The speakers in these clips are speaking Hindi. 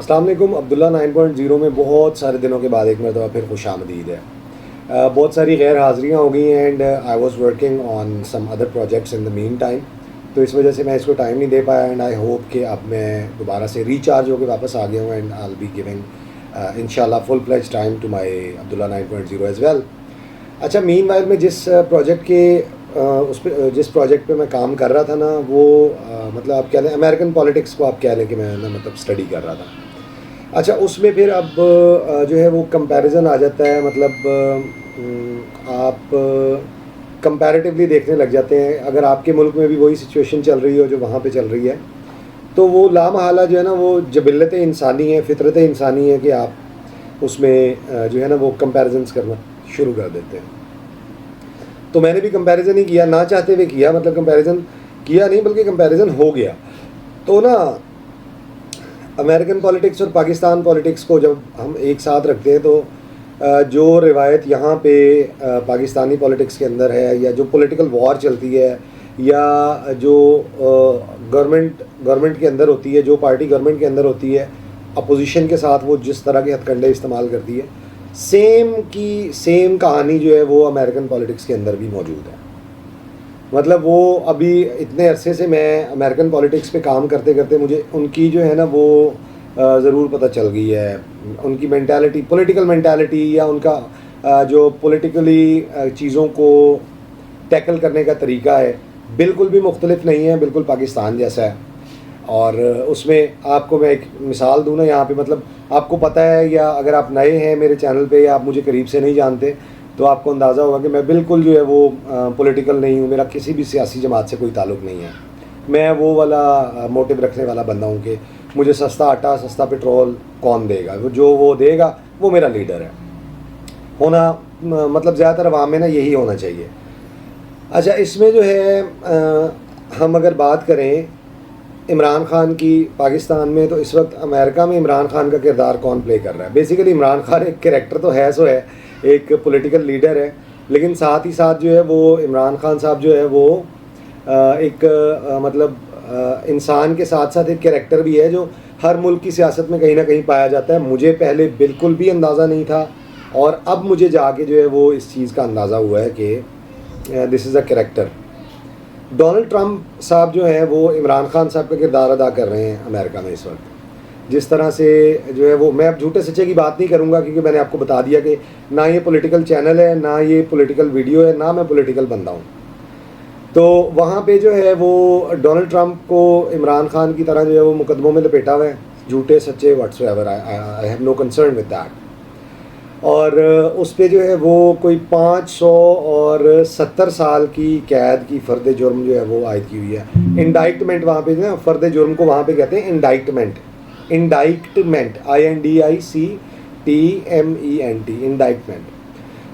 अस्सलाम वालेकुम। अब्दुल्ला 9.0 में बहुत सारे दिनों के बाद एक मरतबा फिर खुशामदीद है। बहुत सारी गैर हाज़िरियाँ हो गई हैं and I was working on some other projects in the meantime, तो इस वजह से मैं इसको टाइम नहीं दे पाया एंड आई होप कि अब मैं दोबारा से रिचार्ज होकर वापस आ गया हूँ and I will be giving इंशाल्लाह full fledge time to my Abdullah 9.0 as well. अच्छा, मीन वाइल में जिस प्रोजेक्ट के जिस प्रोजेक्ट पे मैं काम कर रहा था ना, वो मतलब आप कह लें अमेरिकन पॉलिटिक्स को आप कह लें कि मैं ना मतलब स्टडी कर रहा था। अच्छा, उसमें फिर अब जो है वो कंपैरिजन आ जाता है, मतलब आप कंपैरेटिवली देखने लग जाते हैं। अगर आपके मुल्क में भी वही सिचुएशन चल रही हो जो वहाँ पे चल रही है, तो वो लामहला जो है ना वो जबिल्लत इंसानी है, फितरत इंसानी है कि आप उसमें जो है ना वो कंपैरिजन्स करना शुरू कर देते हैं। तो मैंने भी कंपैरिजन ही किया, ना चाहते हुए किया, मतलब कंपैरिजन किया नहीं बल्कि कंपैरिजन हो गया। तो ना अमेरिकन पॉलिटिक्स और पाकिस्तान पॉलिटिक्स को जब हम एक साथ रखते हैं तो जो रिवायत यहाँ पे पाकिस्तानी पॉलिटिक्स के अंदर है, या जो पॉलिटिकल वॉर चलती है, या जो गवर्नमेंट के अंदर होती है, जो पार्टी गवर्नमेंट के अंदर होती है, अपोजिशन के साथ वो जिस तरह के हथकंडे इस्तेमाल करती है, सेम कहानी जो है वो अमेरिकन पॉलिटिक्स के अंदर भी मौजूद है। मतलब वो अभी इतने अरसे से मैं अमेरिकन पॉलिटिक्स पे काम करते करते मुझे उनकी जो है ना वो ज़रूर पता चल गई है। उनकी मेंटालिटी, पॉलिटिकल मेंटालिटी, या उनका जो पॉलिटिकली चीज़ों को टैकल करने का तरीका है, बिल्कुल भी मुख्तलिफ नहीं है, बिल्कुल पाकिस्तान जैसा है। और उसमें आपको मैं एक मिसाल दूँ ना यहाँ पे, मतलब आपको पता है, या अगर आप नए हैं मेरे चैनल पे या आप मुझे करीब से नहीं जानते, तो आपको अंदाज़ा होगा कि मैं बिल्कुल जो है वो पॉलिटिकल नहीं हूँ। मेरा किसी भी सियासी जमात से कोई ताल्लुक़ नहीं है। मैं वो वाला मोटिव रखने वाला बंदा हूँ कि मुझे सस्ता आटा सस्ता पेट्रोल कौन देगा, जो वो देगा वो मेरा लीडर है। होना मतलब ज़्यादातर अवाम में ना यही होना चाहिए। अच्छा, इसमें जो है हम अगर बात करें इमरान ख़ान की पाकिस्तान में, तो इस वक्त अमेरिका में इमरान ख़ान का किरदार कौन प्ले कर रहा है? बेसिकली इमरान ख़ान एक कैरेक्टर तो है, सो है, एक पॉलिटिकल लीडर है, लेकिन साथ ही साथ जो है वो इमरान ख़ान साहब जो है वो एक मतलब इंसान के साथ साथ एक कैरेक्टर भी है जो हर मुल्क की सियासत में कहीं ना कहीं पाया जाता है। मुझे पहले बिल्कुल भी अंदाज़ा नहीं था, और अब मुझे जाके जो है वो इस चीज़ का अंदाज़ा हुआ है कि this is a character. Donald Trump साहब जो हैं वो इमरान ख़ान साहब का किरदार अदा कर रहे हैं अमेरिका में इस वक्त। जिस तरह से जो है वो, मैं अब झूठे सच्चे की बात नहीं करूँगा, क्योंकि मैंने आपको बता दिया कि ना ये पॉलिटिकल चैनल है, ना ये पॉलिटिकल वीडियो है, ना मैं पॉलिटिकल बंदा हूँ। तो वहाँ पे जो है वो डोनाल्ड ट्रंप को इमरान ख़ान की तरह जो है वो मुकदमों में लपेटा हुआ है, झूठे सच्चे whatsoever, I have no concern with that. और उस पर जो है वो कोई 570 साल की कैद की फ़र्द जुर्म जो है वो आयद की हुई है। इंडाइटमेंट वहाँ पे ना, फ़र्द जुर्म को वहाँ पे कहते हैं इंडाइटमेंट, INDICTMENT, इंडाइटमेंट।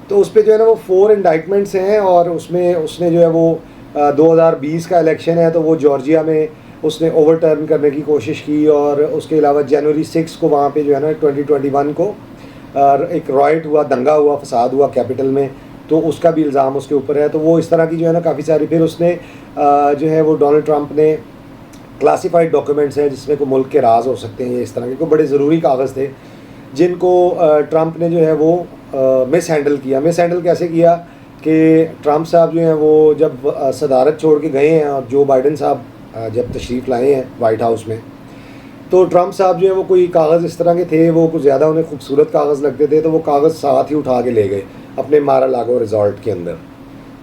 तो उस पर जो है ना वो 4 इंडाइटमेंट्स हैं, और उसमें उसने जो है वो 2020 का इलेक्शन है तो वो जॉर्जिया में उसने ओवरटर्न करने की कोशिश की, और उसके अलावा जनवरी 6 को वहाँ पे जो है ना 2021 को एक रॉयट हुआ, दंगा हुआ, फसाद हुआ कैपिटल में, तो उसका भी इल्ज़ाम उसके ऊपर है। तो वो इस तरह की जो है ना काफ़ी सारी, फिर उसने जो है वो डोनाल्ड ट्रंप ने क्लासिफाइड डॉक्यूमेंट्स हैं जिसमें को मुल्क के राज हो सकते हैं, इस तरह के कोई बड़े ज़रूरी कागज़ थे जिनको ट्रंप ने जो है वो मिस हैंडल कैसे किया कि ट्रंप साहब जो हैं वो जब सदारत छोड़ के गए हैं और जो बाइडन साहब जब तशरीफ़ लाए हैं वाइट हाउस में, तो ट्रंप साहब जो है वो कोई कागज़ इस तरह के थे, वो कुछ ज़्यादा उन्हें खूबसूरत कागज़ लगते थे, तो वो कागज़ साथ ही उठा के ले गए अपने मारा लागो रिजॉर्ट के अंदर।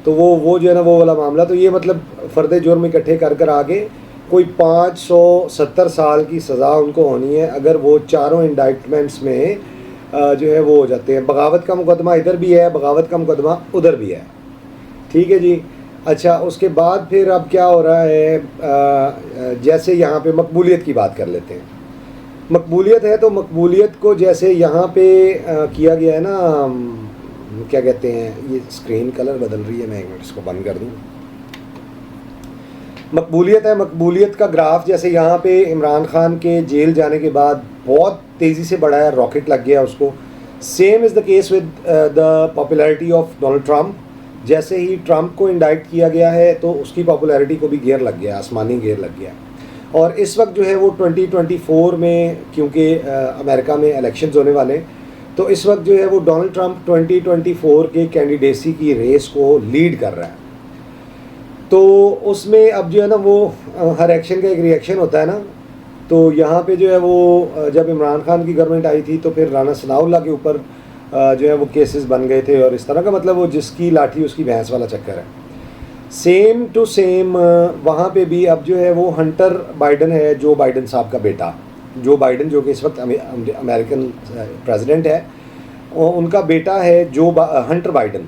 तो वो जो है ना वो वाला मामला, तो ये मतलब फ़र्द जुर्म इकट्ठे कर आगे कोई 570 साल की सज़ा उनको होनी है अगर वो चारों इंडाइटमेंट्स में जो है वो हो जाते हैं। बगावत का मुकदमा इधर भी है, बगावत का मुकदमा उधर भी है, ठीक है जी। अच्छा, उसके बाद फिर अब क्या हो रहा है, जैसे यहाँ पे मकबूलियत की बात कर लेते हैं। मकबूलियत है तो मकबूलियत को जैसे यहाँ पे किया गया है ना, क्या कहते हैं, ये स्क्रीन कलर बदल रही है, मैं एक मिनट इसको बंद कर दूँ। मकबूलियत है, मकबूलियत का ग्राफ जैसे यहाँ पे इमरान ख़ान के जेल जाने के बाद बहुत तेज़ी से बढ़ा है, रॉकेट लग गया उसको। Same is the case with the popularity of Donald Trump. जैसे ही ट्रंप को इंडाइट किया गया है तो उसकी पॉपुलैरिटी को भी गेयर लग गया, आसमानी गेयर लग गया। और इस वक्त जो है वो 2024 में, क्योंकि अमेरिका में इलेक्शंस होने वाले हैं, तो इस वक्त जो है वो डोनाल्ड ट्रंप 2024 के कैंडिडेसी की रेस को लीड कर रहा है। तो उसमें अब जो है ना वो हर एक्शन का एक रिएक्शन होता है ना। तो यहाँ पे जो है वो जब इमरान खान की गवर्नमेंट आई थी तो फिर राना सनाउल्लाह के ऊपर जो है वो केसेस बन गए थे, और इस तरह का मतलब वो जिसकी लाठी उसकी भैंस वाला चक्कर है। सेम टू सेम वहाँ पे भी अब जो है वो हंटर बाइडन है, जो बाइडन साहब का बेटा, जो बाइडन जो कि इस वक्त अमेरिकन प्रेसिडेंट है, और उनका बेटा है हंटर बाइडन।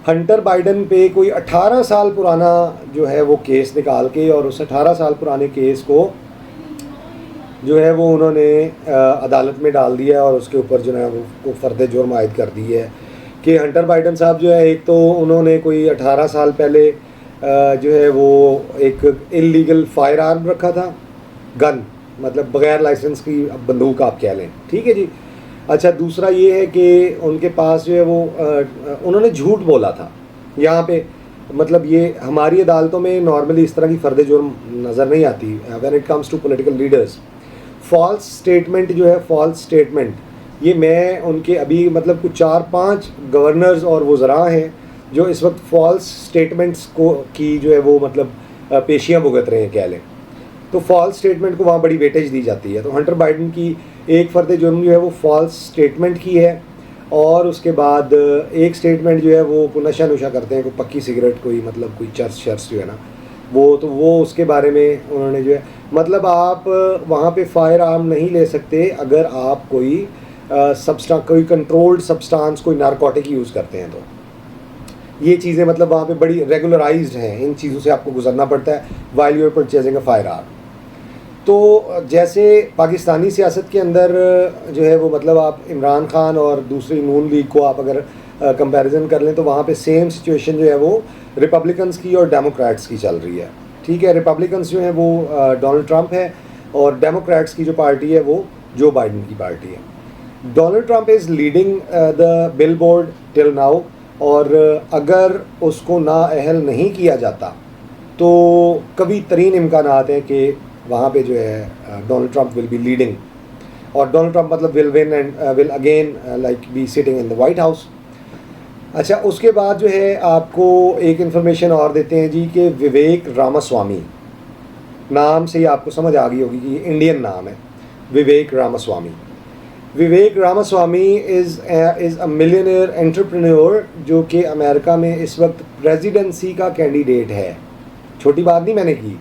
हंटर बाइडन पे कोई 18 साल पुराना जो है वो केस निकाल के, और उस 18 साल पुराने केस को जो है वो उन्होंने अदालत में डाल दिया है, और उसके ऊपर जो है वो फ़र्द जुर्म आयद कर दी है कि हंटर बाइडन साहब जो है, एक तो उन्होंने कोई 18 साल पहले जो है वो एक इलीगल फायर आर्म रखा था, गन मतलब बग़ैर लाइसेंस की बंदूक आप कह लें, ठीक है जी। अच्छा, दूसरा ये है कि उनके पास जो है वो उन्होंने झूठ बोला था यहाँ पे। मतलब ये हमारी अदालतों में नॉर्मली इस तरह की फ़र्द जुर्म नज़र नहीं आती when it comes to political leaders. False statement जो है, फॉल्स स्टेटमेंट, ये मैं उनके अभी मतलब कुछ 4-5 गवर्नर्स और वज़रा हैं जो इस वक्त फॉल्स स्टेटमेंट्स को की जो है वो मतलब पेशियाँ भुगत रहे हैं कह लें। तो फॉल्स स्टेटमेंट को वहाँ बड़ी वेटेज दी जाती है। तो हंटर बाइडन की एक फ़र्द जुर्म जो है वो फॉल्स स्टेटमेंट की है, और उसके बाद एक स्टेटमेंट जो है वो नशा नुशा करते हैं, कोई पक्की सिगरेट, कोई मतलब कोई चर्च जो है ना वो, तो वो उसके बारे में उन्होंने जो है मतलब आप वहाँ पे फायर आर्म नहीं ले सकते अगर आप कोई कोई कंट्रोल्ड सब्सटेंस, कोई नारकोटिक यूज़ करते हैं। तो ये चीज़ें मतलब वहाँ पे बड़ी रेगुलराइज्ड हैं, इन चीज़ों से आपको गुजरना पड़ता है while you are purchasing a firearm. तो जैसे पाकिस्तानी सियासत के अंदर जो है वो मतलब आप इमरान खान और दूसरी नून लीग को आप अगर कंपैरिजन कर लें तो वहाँ पे सेम सिचुएशन जो है वो रिपब्लिकन्स की और डेमोक्रेट्स की चल रही है, ठीक है। रिपब्लिकन्स जो है वो डोनाल्ड ट्रंप है, और डेमोक्रेट्स की जो पार्टी है वो जो बाइडन की पार्टी है। Donald Trump is leading the billboard till now, और अगर उसको नाअहल नहीं किया जाता तो कभी तरीन इम्कानात हैं कि वहाँ पे जो है Donald Trump will be leading, और डोनाल्ड ट्रंप मतलब will win and will again like be sitting in the white house. अच्छा, उसके बाद जो है आपको एक इन्फॉर्मेशन और देते हैं जी कि विवेक रामास्वामी, नाम से ही आपको समझ आ गई होगी कि इंडियन नाम है Vivek Ramaswamy. Vivek Ramaswamy is a millionaire entrepreneur जो कि अमेरिका में इस वक्त प्रेसिडेंसी का कैंडिडेट है। छोटी बात नहीं मैंने की,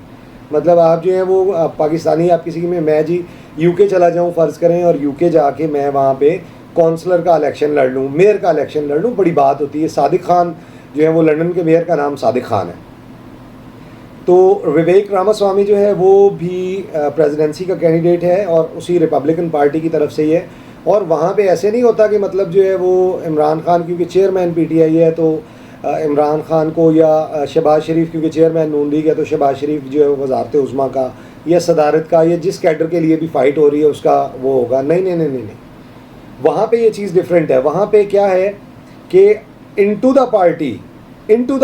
मतलब आप जो है वो पाकिस्तानी, आप किसी में मैं जी यूके चला जाऊँ फ़र्ज़ करें, और यूके जाके मैं वहाँ पे कौंसलर का इलेक्शन लड़ लूँ, मेयर का इलेक्शन लड़ लूँ, बड़ी बात होती है। सादिक खान जो है वो लंदन के मेयर का नाम सादिक खान है। तो विवेक रामास्वामी जो है वो भी प्रेसिडेंसी का कैंडिडेट है, और उसी रिपब्लिकन पार्टी की तरफ से ही है। और वहाँ पे ऐसे नहीं होता कि मतलब जो है वो इमरान खान क्योंकि चेयरमैन पीटीआई है तो इमरान खान को, या शहबाज शरीफ क्योंकि चेयरमैन नून लीग है तो शहबाज शरीफ जो है वज़ारत उज़्मा का या सदारत का या जिस कैडर के लिए भी फ़ाइट हो रही है उसका वो होगा। नहीं नहीं नहीं नहीं नहीं, वहाँ पे ये चीज़ डिफरेंट है। वहाँ पे क्या है कि इनटू द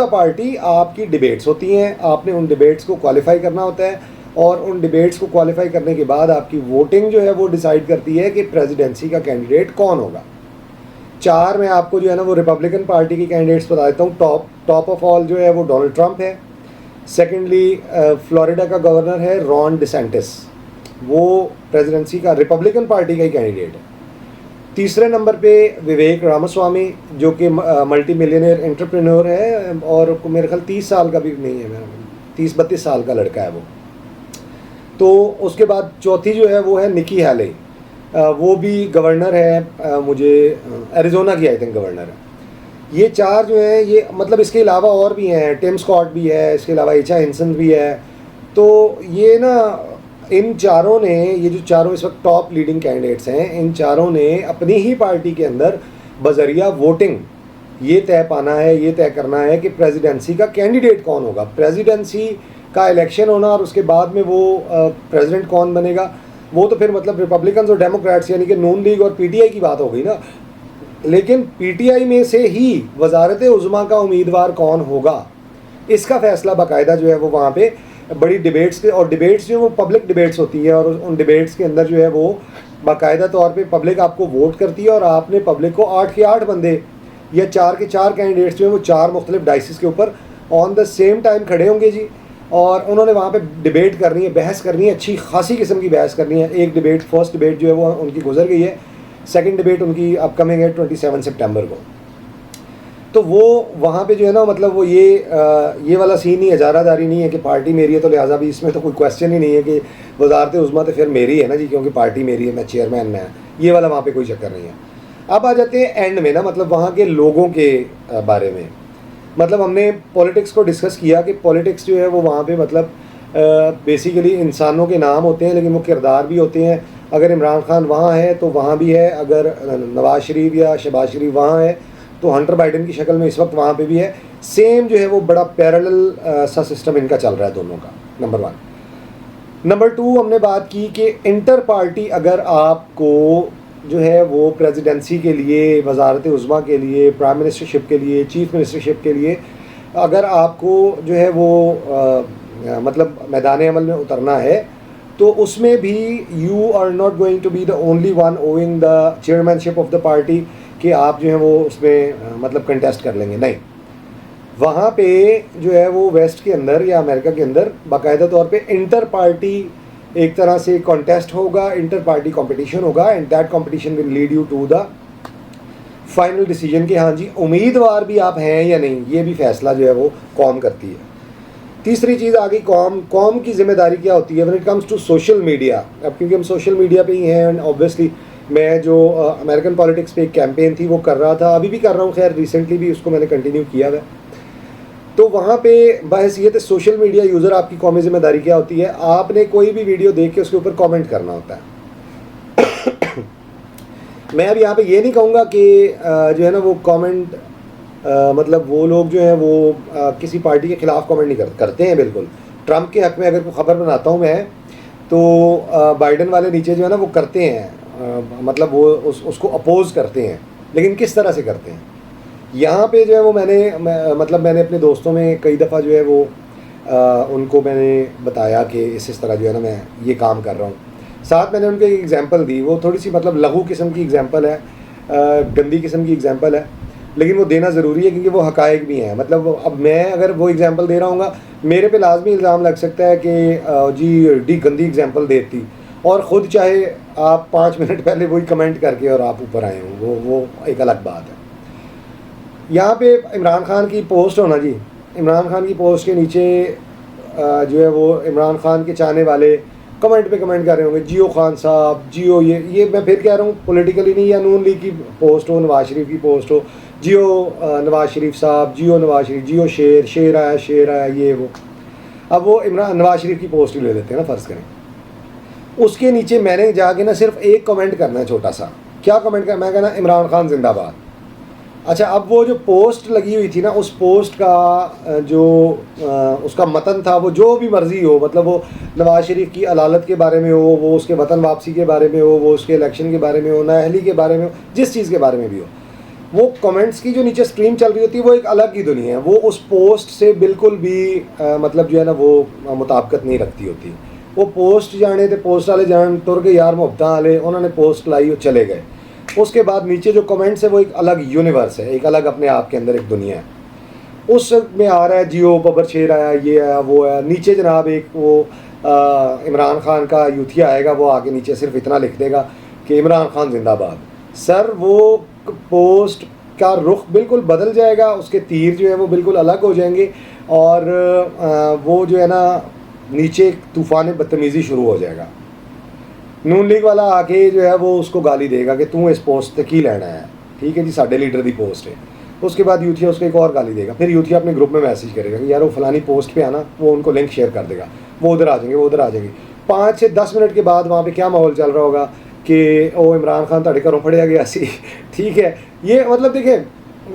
पार्टी आपकी डिबेट्स होती हैं, आपने उन डिबेट्स को क्वालिफाई करना होता है, और उन डिबेट्स को क्वालिफाई करने के बाद आपकी वोटिंग जो है वो डिसाइड करती है कि प्रेसिडेंसी का कैंडिडेट कौन होगा। 4 मैं आपको जो है ना वो रिपब्लिकन पार्टी के कैंडिडेट्स बता देता हूँ। टॉप ऑफ ऑल जो है वो डोनाल्ड ट्रंप है। सेकेंडली फ्लोरिडा का गवर्नर है रॉन डिसेंटिस, वो प्रेसिडेंसी का रिपब्लिकन पार्टी का ही कैंडिडेट है। तीसरे नंबर पे विवेक रामास्वामी जो कि मल्टी मिलियनियर एंटरप्रेन्योर है, और मेरे ख्याल 30 साल का भी नहीं है, मेरा 30-32 साल का लड़का है वो। तो उसके बाद चौथी जो है वो है निकी हैले, वो भी गवर्नर है, मुझे एरिज़ोना की आई थिंक गवर्नर है। ये 4 जो है ये मतलब इसके अलावा और भी हैं, टिम स्कॉट भी है, इसके अलावा एचा हिंसन भी है। तो ये ना इन चारों ने, ये जो चारों इस वक्त टॉप लीडिंग कैंडिडेट्स हैं, इन चारों ने अपनी ही पार्टी के अंदर बजरिया वोटिंग ये तय पाना है, ये तय करना है कि प्रेसिडेंसी का कैंडिडेट कौन होगा। प्रेसिडेंसी का इलेक्शन होना और उसके बाद में वो प्रेसिडेंट कौन बनेगा, वो तो फिर मतलब रिपब्लिकन्स और डेमोक्रेट्स यानी कि नून लीग और पीटीआई की बात हो गई ना। लेकिन पीटीआई में से ही वज़ारत उज़्मा का उम्मीदवार कौन होगा, इसका फ़ैसला बाकायदा जो है वो वहाँ पे बड़ी डिबेट्स के, और डिबेट्स जो वो पब्लिक डिबेट्स होती है, और उन डिबेट्स के अंदर जो है वो बाकायदा तौर पे पब्लिक आपको वोट करती है, और आपने पब्लिक को 8 के 8 बंदे या 4 के 4 कैंडिडेट्स जो हैं वो 4 मुख्तलिफ डाइसिस के ऊपर ऑन द सेम टाइम खड़े होंगे जी, और उन्होंने वहाँ पे डिबेट करनी है, बहस करनी है, अच्छी खासी किस्म की बहस करनी है। एक डिबेट, फर्स्ट डिबेट जो है वो उनकी गुजर गई है, सेकंड डिबेट उनकी अपकमिंग है 27 सितंबर को। तो वो वहाँ पे जो है ना, मतलब वो ये वाला सीन नहीं है, इजारादारी नहीं है कि पार्टी मेरी है तो लिहाजा भी इसमें तो कोई क्वेश्चन ही नहीं है कि वजारत उज़्मा तो फिर मेरी है ना जी, क्योंकि पार्टी मेरी है, मैं चेयरमैन में, ये वाला वहाँ पे कोई चक्कर नहीं है। अब आ जाते हैं एंड में ना, मतलब वहाँ के लोगों के बारे में। मतलब हमने पॉलिटिक्स को डिस्कस किया कि पॉलिटिक्स जो है वो वहाँ पे मतलब बेसिकली इंसानों के नाम होते हैं, लेकिन वो किरदार भी होते हैं। अगर इमरान खान वहाँ है तो वहाँ भी है, अगर नवाज शरीफ या शहबाज शरीफ वहाँ है तो हंटर बाइडन की शक्ल में इस वक्त वहाँ पे भी है। सेम जो है वो बड़ा पैरेलल सा सिस्टम इनका चल रहा है दोनों का, नंबर 1। नंबर 2 हमने बात की कि इंटर पार्टी अगर आपको जो है वो प्रेसिडेंसी के लिए, वजारत उज़्मा के लिए, प्राइम मिनिस्टरशिप के लिए, चीफ मिनिस्टरशिप के लिए अगर आपको जो है वो मतलब मैदान अमल में उतरना है, तो उसमें भी you are not going to be the only one owing the chairmanship of the party कि आप जो है वो उसमें मतलब कंटेस्ट कर लेंगे, नहीं। वहाँ पे जो है वो वेस्ट के अंदर या अमेरिका के अंदर बाकायदा तौर पे इंटर पार्टी एक तरह से कॉन्टेस्ट होगा, इंटर पार्टी कंपटीशन होगा, and that competition will lead you to the final decision कि हाँ जी उम्मीदवार भी आप हैं या नहीं, ये भी फैसला जो है वो कौम करती है। तीसरी चीज़ आ गई कौम की जिम्मेदारी क्या होती है when it comes to social media. अब क्योंकि हम सोशल मीडिया पे ही हैं, एंड ऑब्वियसली मैं जो अमेरिकन पॉलिटिक्स पे एक कैंपेन थी वो कर रहा था, अभी भी कर रहा हूँ, खैर रिसेंटली भी उसको मैंने कंटिन्यू किया है। तो वहाँ पे बहैसियत सोशल मीडिया यूज़र आपकी कौमी जिम्मेदारी क्या होती है, आपने कोई भी वीडियो देख के उसके ऊपर कमेंट करना होता है। मैं अब यहाँ पे ये नहीं कहूँगा कि जो है ना वो कमेंट मतलब वो लोग जो हैं वो किसी पार्टी के ख़िलाफ़ कमेंट नहीं करते हैं। बिल्कुल ट्रंप के हक़ में अगर कोई ख़बर बनाता हूँ मैं, तो बाइडन वाले नीचे जो है ना वो करते हैं, मतलब वो उसको अपोज़ करते हैं, लेकिन किस तरह से करते हैं। यहाँ पे जो है वो मैंने अपने दोस्तों में कई दफ़ा जो है वो उनको मैंने बताया कि इस तरह जो है ना मैं ये काम कर रहा हूँ। साथ मैंने उनको एक एग्ज़ाम्पल दी, वो थोड़ी सी मतलब लघु किस्म की एग्ज़ाम्पल है, गंदी किस्म की एग्ज़ाम्पल है, लेकिन वो देना ज़रूरी है क्योंकि वो हक़ाइक़ भी हैं। मतलब अब मैं अगर वो एग्ज़ाम्पल दे रहा हूँगा, मेरे पे लाजमी इल्ज़ाम लग सकता है कि जी गंदी एग्ज़ाम्पल देती, और ख़ुद चाहे आप 5 मिनट पहले वही कमेंट करके और आप ऊपर आए हों, वो एक अलग बात है। यहाँ पे इमरान खान की पोस्ट हो ना जी, इमरान खान की पोस्ट के नीचे जो है वो इमरान खान के चाहने वाले कमेंट पे कमेंट कर रहे होंगे, जियो खान साहब, जियो ये मैं फिर कह रहा हूँ पॉलिटिकली नहीं, या नून लीग की पोस्ट हो, नवाज शरीफ की पोस्ट हो, जियो नवाज शरीफ साहब, जियो नवाज शरीफ, जियो शेर आया ये वो। अब वो नवाज शरीफ की पोस्ट ही ले लेते हैं ना, फ़र्ज़ करें, उसके नीचे मैंने जाके ना सिर्फ एक कमेंट करना है छोटा सा। क्या कमेंट करना, मैं कहना इमरान खान जिंदाबाद। अच्छा, अब वो जो पोस्ट लगी हुई थी ना, उस पोस्ट का जो उसका मतन था, वो जो भी मर्ज़ी हो, मतलब वो नवाज शरीफ की अदालत के बारे में हो, वो उसके वतन वापसी के बारे में हो, वो उसके इलेक्शन के बारे में हो, नाअहली के बारे में हो, जिस चीज़ के बारे में भी हो, वो कमेंट्स की जो नीचे स्ट्रीम चल रही होती है वो एक अलग ही दुनिया है। वो उस पोस्ट से बिल्कुल भी मतलब जो है ना वो मुताबिकत नहीं रखती होती। वो पोस्ट जाने थे, पोस्ट वाले जान तुर के यार मुहब्बत वाले, उन्होंने पोस्ट लाई और चले गए। उसके बाद नीचे जो कमेंट्स है वो एक अलग यूनिवर्स है, एक अलग अपने आप के अंदर एक दुनिया है। उस में आ रहा है जियो बबर शेर आया, ये आया वो आया, नीचे जनाब एक वो इमरान खान का यूथिया आएगा, वो आके नीचे सिर्फ इतना लिख देगा कि इमरान खान जिंदाबाद। सर वो पोस्ट का रुख बिल्कुल बदल जाएगा, उसके तीर जो है वो बिल्कुल अलग हो जाएंगे, और वो जो है ना नीचे तूफ़ान बदतमीज़ी शुरू हो जाएगा। नून लीग वाला आके जो है वो उसको गाली देगा कि तू इस पोस्ट तक ही लेना है, ठीक है जी, साढ़े लीडर की पोस्ट है। उसके बाद यूथिया उसको एक और गाली देगा, फिर यूथिया अपने ग्रुप में मैसेज करेगा कि यार वो फलानी पोस्ट पे आना, वो उनको लिंक शेयर कर देगा, वो उधर आ जाएंगे, वो उधर आ जाएंगे। 5 से 10 मिनट के बाद वहाँ पे क्या माहौल चल रहा होगा कि ओ इमरान खान ताड़े घरों फड़िया गया सी, ठीक है। ये मतलब देखें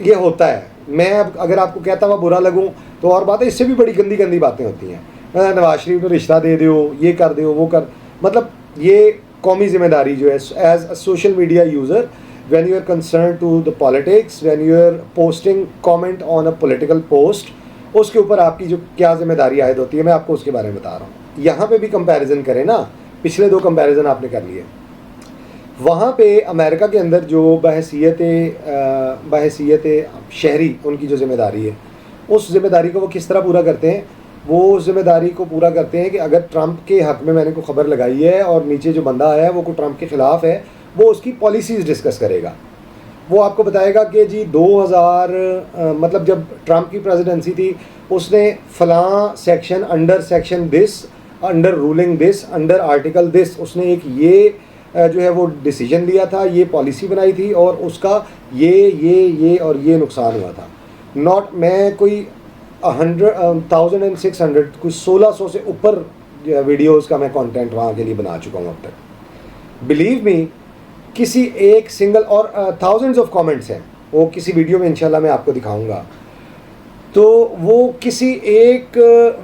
ये होता है। मैं अब अगर आपको कहता हुआ बुरा लगूँ तो और बात है, इससे भी बड़ी गंदी गंदी बातें होती हैं। नवाज शरीफ ने रिश्ता दे दो, ये कर दो, वो कर, मतलब ये कौमी जिम्मेदारी जो है as a social media user, when you are concerned to the politics, when you are posting comment on a political post, उसके ऊपर आपकी जो क्या जिम्मेदारी आयद होती है, मैं आपको उसके बारे में बता रहा हूँ। यहाँ पे भी कंपैरिजन करें ना, पिछले 2 कंपैरिजन आपने कर लिए। वहाँ पे अमेरिका के अंदर जो बहसीयत शहरी उनकी जो जिम्मेदारी है, उस जिम्मेदारी को वो किस तरह पूरा करते हैं? वो उस जिम्मेदारी को पूरा करते हैं कि अगर ट्रंप के हक़ में मैंने कोई ख़बर लगाई है और नीचे जो बंदा है वो कोई ट्रंप के ख़िलाफ़ है, वो उसकी पॉलिसीज़ डिस्कस करेगा। वो आपको बताएगा कि जी 2000 मतलब जब ट्रंप की प्रेसिडेंसी थी, उसने फ़लाँ section, under section this, under ruling this, under article this, उसने एक ये जो है वो डिसीजन लिया था, ये पॉलिसी बनाई थी और उसका ये और ये नुकसान हुआ था। नॉट मैं कोई 1600 कुछ 1600 से ऊपर वीडियोस का मैं कंटेंट वहाँ के लिए बना चुका हूँ अब तक। बिलीव मी, किसी एक सिंगल और थाउजेंड्स ऑफ कमेंट्स हैं, वो किसी वीडियो में इंशाल्लाह मैं आपको दिखाऊंगा। तो वो किसी एक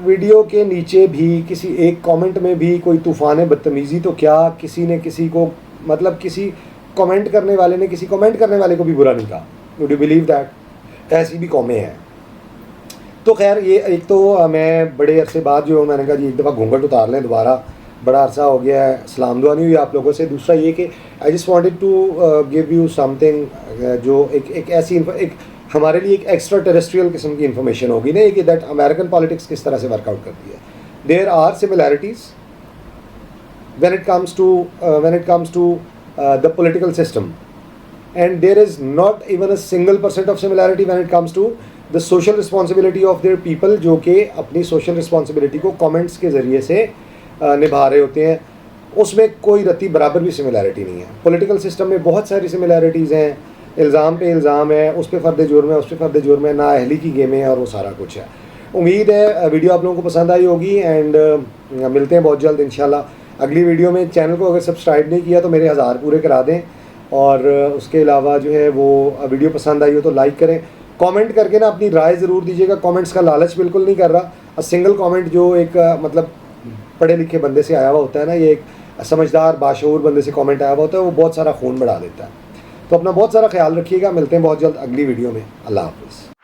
वीडियो के नीचे भी, किसी एक कमेंट में भी कोई तूफ़ान बदतमीज़ी तो क्या, किसी ने किसी को, मतलब किसी कमेंट करने वाले ने किसी कमेंट करने वाले को भी बुरा नहीं कहा। Would you believe that? ऐसी भी कौमें हैं। तो खैर, ये एक तो मैं बड़े अरसे बाद जो मैंने कहा जी एक दफ़ा घूंघट उतार लें दोबारा, बड़ा अरसा हो गया है, सलाम दुआ नहीं हुई आप लोगों से। दूसरा ये कि I just wanted to give you something जो एक ऐसी एक हमारे लिए एक एक्स्ट्रा टेरेस्ट्रियल किस्म की इन्फॉर्मेशन होगी ना, कि दैट अमेरिकन पॉलिटिक्स किस तरह से वर्कआउट करती है। There are similarities when it comes to the political system, and there is not even a single % of similarity when it comes to the social responsibility of their people, जो कि अपनी social responsibility को comments के ज़रिए से निभा रहे होते हैं। उसमें कोई रत्ती बराबर भी सिमिलैरिटी नहीं है। पॉलिटिकल सिस्टम में बहुत सारी सिमिलैरिटीज़ हैं, इल्ज़ाम पे इल्ज़ाम है, उस पर फ़र्द जुर्म है, उस पर फ़र्द जुर्म है, नाअहली की गेमें हैं और वो सारा कुछ है। उम्मीद है वीडियो आप लोगों को पसंद आई होगी, एंड मिलते हैं बहुत जल्द इंशाल्लाह अगली वीडियो में। चैनल को अगर सब्सक्राइब नहीं किया तो मेरे 1000 पूरे करा दें, और उसके अलावा जो है वो वीडियो पसंद आई हो तो लाइक करें, कमेंट करके ना अपनी राय ज़रूर दीजिएगा। कमेंट्स का लालच बिल्कुल नहीं कर रहा। सिंगल कमेंट जो एक मतलब पढ़े लिखे बंदे से आया हुआ होता है ना, ये एक समझदार बाशऊर बंदे से कमेंट आया हुआ होता है, वो बहुत सारा खून बढ़ा देता है। तो अपना बहुत सारा ख्याल रखिएगा। मिलते हैं बहुत जल्द अगली वीडियो में। अल्लाह हाफ़िज़।